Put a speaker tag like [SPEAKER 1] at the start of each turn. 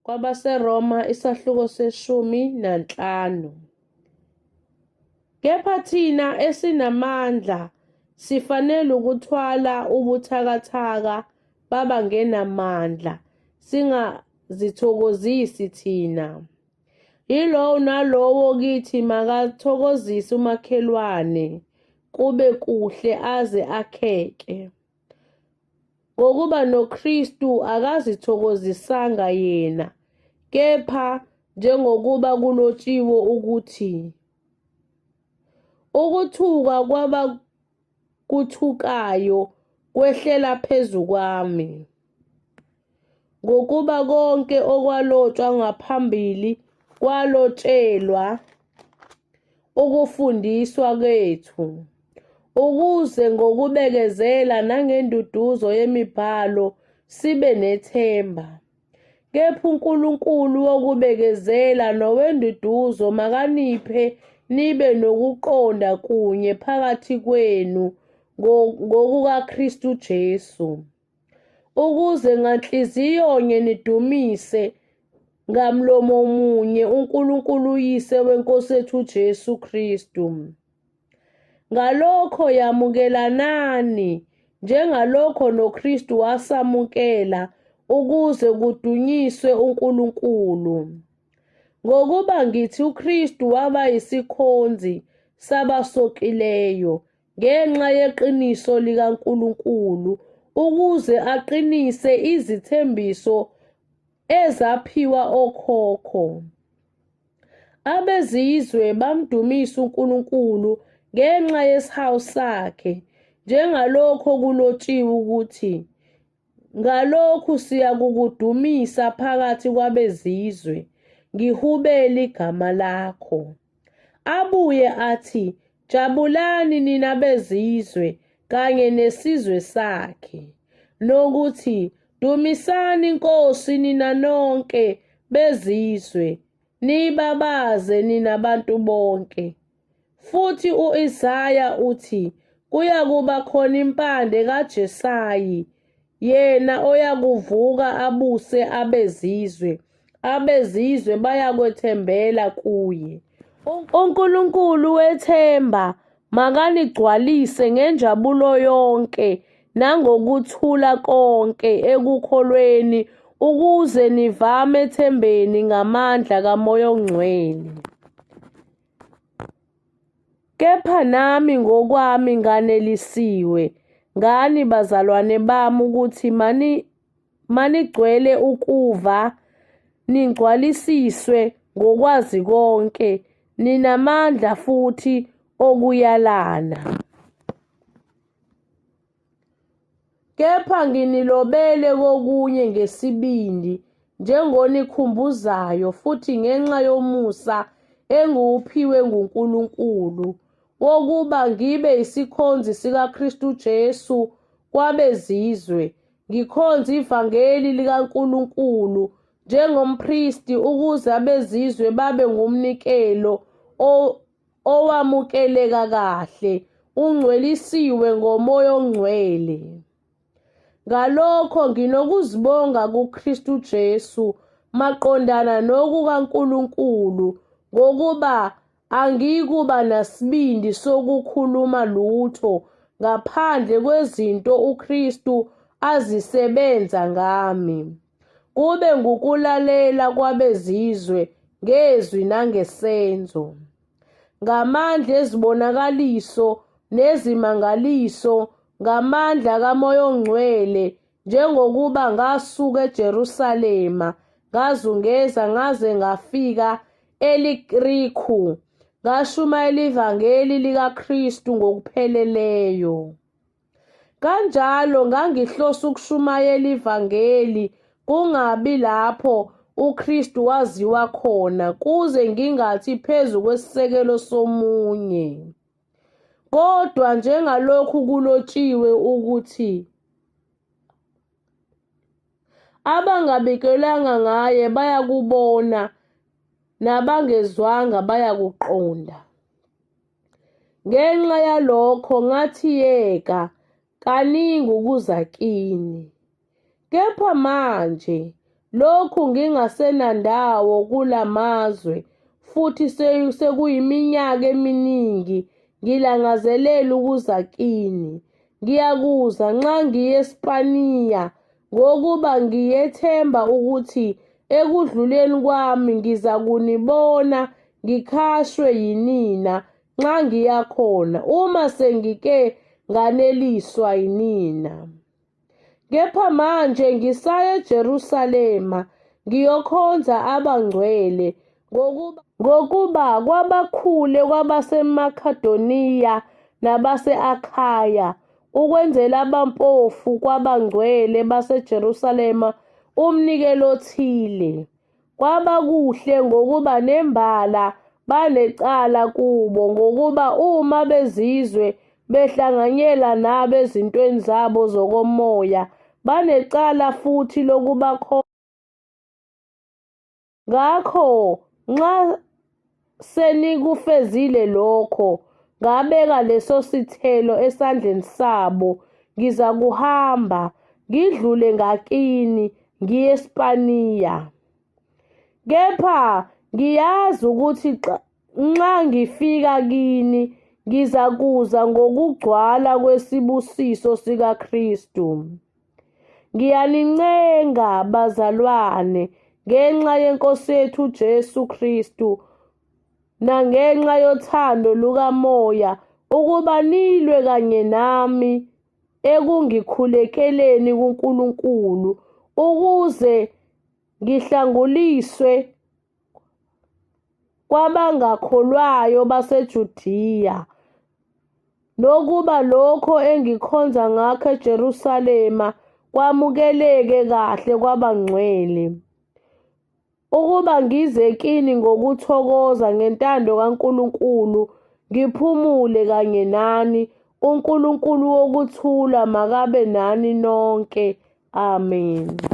[SPEAKER 1] kwabaseRoma isahluko se-15. Kepha thina esinamandla sifanele ukuthwala ubuthakathaka babangenamandla, singazithokozisi thina. Yilowo nalowo kithi makathokozise umakhelwane, kube kuhle aze akheke. Ngokuba noKristu akazithokozisanga yena, kepha njengokuba kulotshiwe ukuthi, ukuthuka kwabakuthukayo kwehlela phezu kwami. Ngokuba konke okwalotshwa ngaphambili kwalotshelwa ukufundiswa kwethu, ukuze ngokubekezela nangenduduzo yemibhalo sibe nethemba. Kepha uNkulunkulu wokubekezela nowenduduzo makaniphe nibe nokuqonda kunye phakathi kwenu ngokukaKristu Jesu, ukuze nganhliziyonye nidumise ngamlomo munye uNkulunkulu uyise weNkosi yethu Jesu Kristu. Ngalokho yamukelanani njengalokho noKristu wasamukela ukuze kudunyiswe uNkulunkulu. Ngokuba ngithi uKristu waba yisikhonzi sabasokileyo ngenxa yeqiniso likaNkulunkulu, ukuze aqinise izithembiso ezaphiwa okhokho. Abezizwe bamdumisa uNkulunkulu ngenxa yesihawu sakhe, njengalokho kulotshiwe ukuthi, ngalokhu siyakukudumisa phakathi kwabezizwe, ngihubela igama lakho. Abuye athi, jabulani nina bezizwe kanye nesizwe sakhe, nokuthi dumisani iNkosi nina nonke bezizwe, nibabaze nina bantu bonke. Futhi u-Isaya uthi, kuyakuba khona impande kaJesayi, yena oyakuvuka abuse abezizwe, abezizwe bayakwethembela kuye. uNkulunkulu wethemba makanigcwalise ngenjabulo yonke nangokuthula konke ekukholweni, ukuze nivame ethembeni ngamandla kaMoya oNgcwele. Kepha nami ngokwami nganelisiwe ngani bazalwane bami ukuthi manigcwele ukuva, nigcwalisiswe ngokwazi konke, ninamandla futhi okuyalana. Kepha nginilobele kokunye ngesibindi, njengonikhumbuzayo futhi ngenxa yomusa engiwuphiwe nguNkulunkulu, wokuba ngibe yisikhonzi sikaKristu Jesu kwabezizwe, ngikhonze ivangeli likaNkulunkulu njengompristi, ukuze abezizwe babe ngumnikelo owamukeleka kahle, ungcwelisiwe ngoMoya oNgcwele. Ngalokho nginokuzibonga kuKristu Jesu maqondana nokukaNkulunkulu, ngokuba angikuba nasibindi sokukhuluma lutho ngaphandle kwezinto uKristu azisebenza ngami, kube ngukulalela kwabezizwe ngezwi nangesenzo, ngamandla ezibonakaliso nezimangaliso, ngamandla kaMoya oNgcwele, njengokuba ngasuka eJerusalema ngazungeza ngaze ngafika e-Iliriku, ngashumayela ivangeli likaKristu ngokupheleleyo. Kanjalo ngangihlose ukushumayela ivangeli, kungabi lapho uKristu waziwa khona, kuze ngingathi phezu kwesisekelo somunye. Kodwa njengalokhu kulotshiwe ukuthi, abangabikelwanga ngaye bayakubona, nabangezwanga bayakuqonda. Ngenxa yalokho ngathiyeka kaningi ukuza kini. Kepha manje lokhu ngingasenandawo kulamazwe, futhi sekuyiminyaka eminingi ngilangazelela ukuza kini. Ngiyakuza nxa ngiye eSpaniya, ngokuba ngiyethemba ukuthi ekudluleni kwami ngiza kunibona ngikhashwe yinina nxa ngiya khona, uma sengike nganeliswa yinina. Kepha manje ngisaya eJerusalema ngiyokhonza abangcwele, ngokuba kwabakhule kwabaseMakedoniya nabase-Akhaya, ukwenzela abampofu kwabangcwele baseJerusalema umnikelo othile. Kwaba kuhle ngokuba nembala banecala kubo, ngokuba uma bezizwe behlanganyela nabo ezintweni zabo zokomoya, banecala futhi lokuba khona. Ngakho nxa senikufezile lokho, ngabeka leso sithelo esandleni sabo, ngizakuhamba ngidlule ngakini ngiye eSpaniya. Kepha ngiyazi ukuthi nxa ngifika kini ngizakuza ngokugcwala kwesibusiso sikaKristu. Ngiyanincenga bazalwane, ngenxa yeNkosi yethu uJesu Kristu nangenxa yothando lukaMoya, ukuba nilwe kanye nami ekungikhulekeleni kuNkulunkulu, ukuze ngihlanguliswe kwabangakholwayo baseJudiya, nokuba lokho engikhonza ngakho eJerusalema kwamukeleke kahle kwabangcwele, ukuba ngize kini ngokuthokoza ngentando kaNkulunkulu, ngiphumule kanye nani. uNkulunkulu wokuthula makabe nani nonke. Amen.